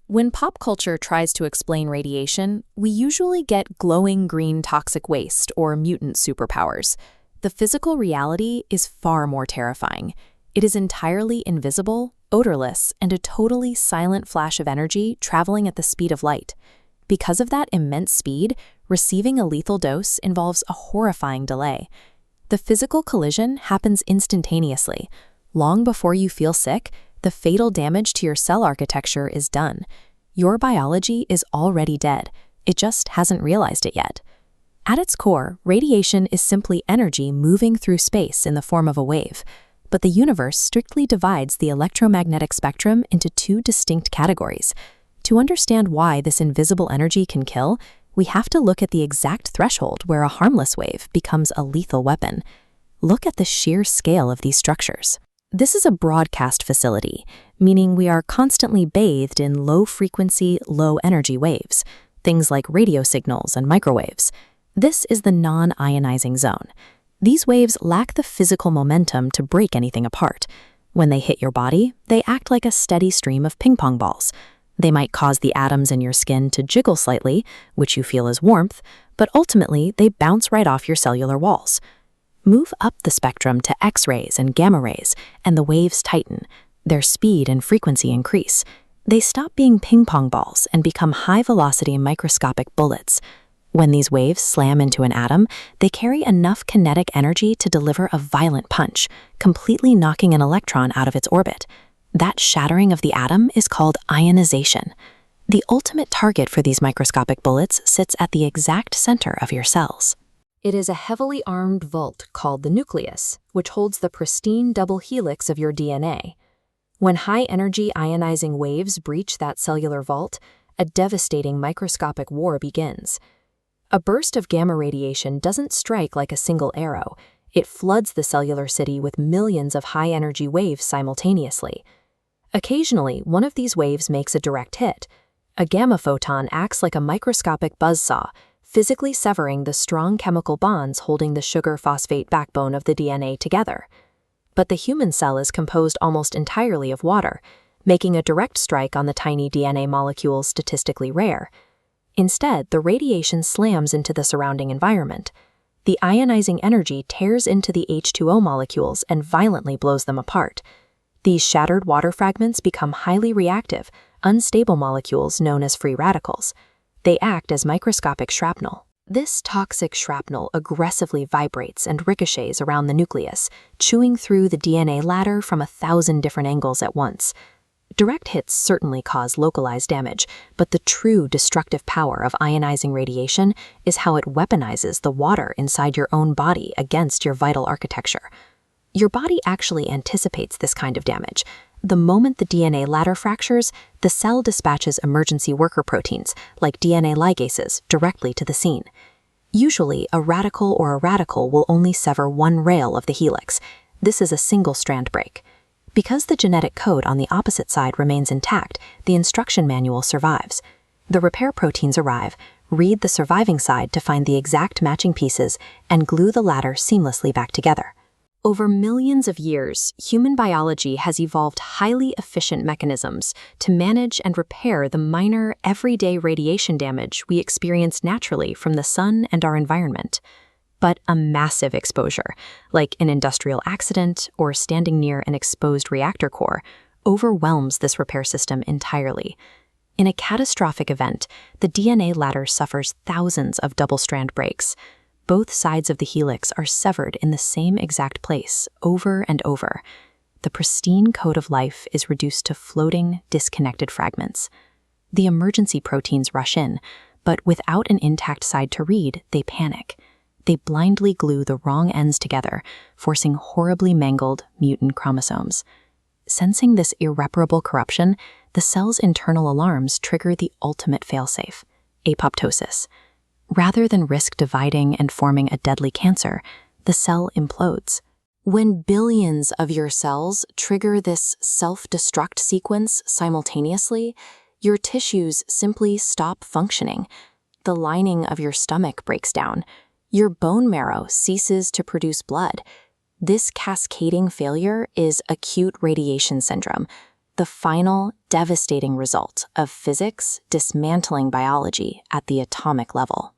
When pop culture tries to explain radiation, we usually get glowing green toxic waste or mutant superpowers. The physical reality is far more terrifying. It is entirely invisible, odorless, and a totally silent flash of energy traveling at the speed of light. Because of that immense speed, receiving a lethal dose involves a horrifying delay. The physical collision happens instantaneously. Long before you feel sick, the fatal damage to your cell architecture is done. Your biology is already dead. It just hasn't realized it yet. At its core, radiation is simply energy moving through space in the form of a wave. But the universe strictly divides the electromagnetic spectrum into two distinct categories. To understand why this invisible energy can kill, we have to look at the exact threshold where a harmless wave becomes a lethal weapon. Look at the sheer scale of these structures. This is a broadcast facility, meaning we are constantly bathed in low-frequency, low-energy waves, things like radio signals and microwaves. This is the non-ionizing zone. These waves lack the physical momentum to break anything apart. When they hit your body, they act like a steady stream of ping-pong balls. They might cause the atoms in your skin to jiggle slightly, which you feel as warmth, but ultimately they bounce right off your cellular walls. Move up the spectrum to X-rays and gamma rays, and the waves tighten. Their speed and frequency increase. They stop being ping-pong balls and become high-velocity microscopic bullets. When these waves slam into an atom, they carry enough kinetic energy to deliver a violent punch, completely knocking an electron out of its orbit. That shattering of the atom is called ionization. The ultimate target for these microscopic bullets sits at the exact center of your cells. It is a heavily armed vault called the nucleus, which holds the pristine double helix of your DNA. When high-energy ionizing waves breach that cellular vault, a devastating microscopic war begins. A burst of gamma radiation doesn't strike like a single arrow. It floods the cellular city with millions of high-energy waves simultaneously. Occasionally, one of these waves makes a direct hit. A gamma photon acts like a microscopic buzzsaw, physically severing the strong chemical bonds holding the sugar-phosphate backbone of the DNA together. But the human cell is composed almost entirely of water, making a direct strike on the tiny DNA molecules statistically rare. Instead, the radiation slams into the surrounding environment. The ionizing energy tears into the H2O molecules and violently blows them apart. These shattered water fragments become highly reactive, unstable molecules known as free radicals. They act as microscopic shrapnel. This toxic shrapnel aggressively vibrates and ricochets around the nucleus, chewing through the DNA ladder from 1,000 different angles at once. Direct hits certainly cause localized damage, but the true destructive power of ionizing radiation is how it weaponizes the water inside your own body against your vital architecture. Your body actually anticipates this kind of damage. The moment the DNA ladder fractures, the cell dispatches emergency worker proteins, like DNA ligases, directly to the scene. Usually, a radical will only sever one rail of the helix. This is a single-strand break. Because the genetic code on the opposite side remains intact, the instruction manual survives. The repair proteins arrive, read the surviving side to find the exact matching pieces, and glue the ladder seamlessly back together. Over millions of years, human biology has evolved highly efficient mechanisms to manage and repair the minor, everyday radiation damage we experience naturally from the sun and our environment. But a massive exposure, like an industrial accident or standing near an exposed reactor core, overwhelms this repair system entirely. In a catastrophic event, the DNA ladder suffers thousands of double-strand breaks. Both sides of the helix are severed in the same exact place, over and over. The pristine code of life is reduced to floating, disconnected fragments. The emergency proteins rush in, but without an intact side to read, they panic. They blindly glue the wrong ends together, forcing horribly mangled, mutant chromosomes. Sensing this irreparable corruption, the cell's internal alarms trigger the ultimate failsafe, apoptosis. Rather than risk dividing and forming a deadly cancer, the cell implodes. When billions of your cells trigger this self-destruct sequence simultaneously, your tissues simply stop functioning. The lining of your stomach breaks down. Your bone marrow ceases to produce blood. This cascading failure is acute radiation syndrome. the final, devastating result of physics dismantling biology at the atomic level.